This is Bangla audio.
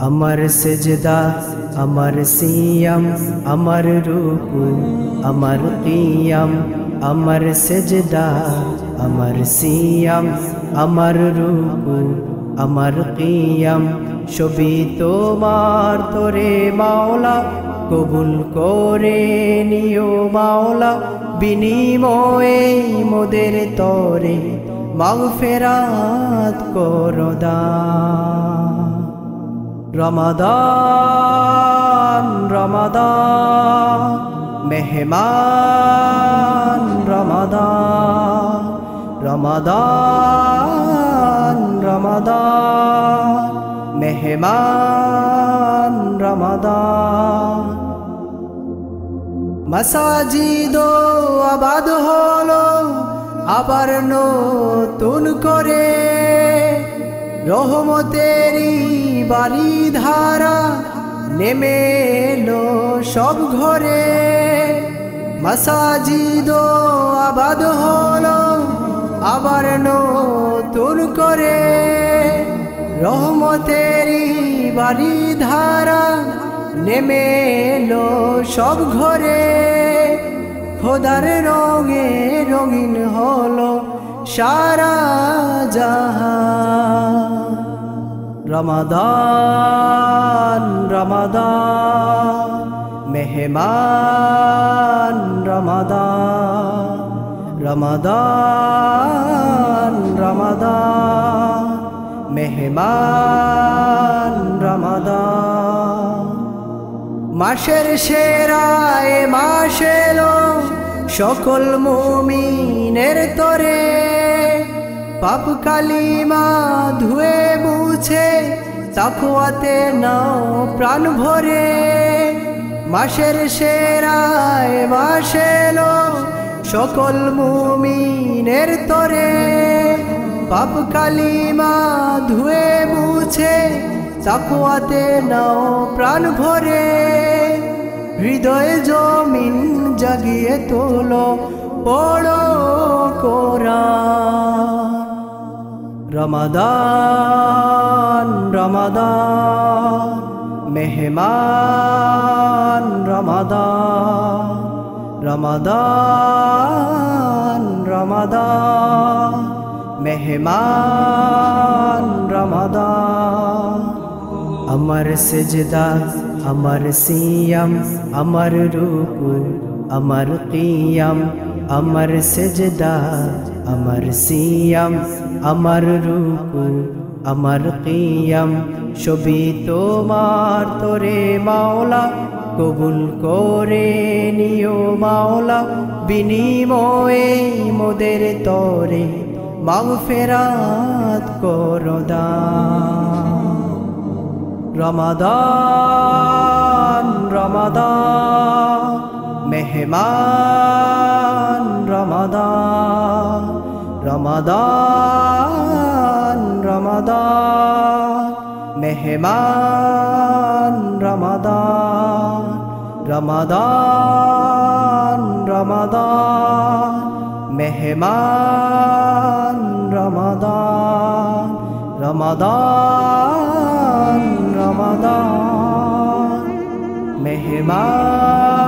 আমার সেজদা আমার সিয়াম আমার রুকু আমার কিয়াম আমার সেজদা আমার সিয়াম আমার রুকু আমার কিয়াম সবই তোমার তোরে মাওলা কবুল করে নিও মাওলা বিনিময়ে মোদের তরে মাগফিরাত করো দান। রমাদান রমাদান মেহমান রমাদান রমাদান রমাদান মেহমান রমাদান মাসাজিদ আবাদ হলো আবার নতুন করে রহমতেরি বাড়ি ধারা নেমে এলো সব ঘরে মাসাজিদ আবাদ হলো আবার নতুন করে রহমতেরি বাড়ি ধারা নেমে এলো সব ঘরে খোদার রঙে রঙিন হলো সারা জাহান। রমাদান রমাদান মেহমান রমাদান রমাদান রমাদান মেহমান রমাদান মাসের সেরা এ মাস এলো সকল মুমিনের তরে পাপ কালিমা ধুয়ে মুছে তাকওয়াতে নাও প্রাণ ভরে মাসের সেরা এ মাস এলো সকল মুমিনের তরে পাপ কালিমা ধুয়ে মুছে তাকওয়াতে নাও প্রাণ ভরে হৃদয়ে জমিন জাগিয়ে তোলো পড়ো কোরআন। রমাদান রমাদান মেহমান রমাদান রমাদান রমাদান মেহমান রমাদান আমার সেজদা আমার সিয়াম আমার রুকু আমার কিয়াম আমার সেজদা আমার সিয়াম আমার রুকু আমার কিয়াম সবই তোমার তোরে মাওলা কবুল করে নিও মাওলা বিনিময়ে মোদের তরে মাগফিরাত করো দান। রমাদান রমাদান মেহমান রমাদান রমাদান রমাদান মেহমান রমাদান রমাদান রমাদান মেহমান রমাদান রমাদান রমাদান মেহমান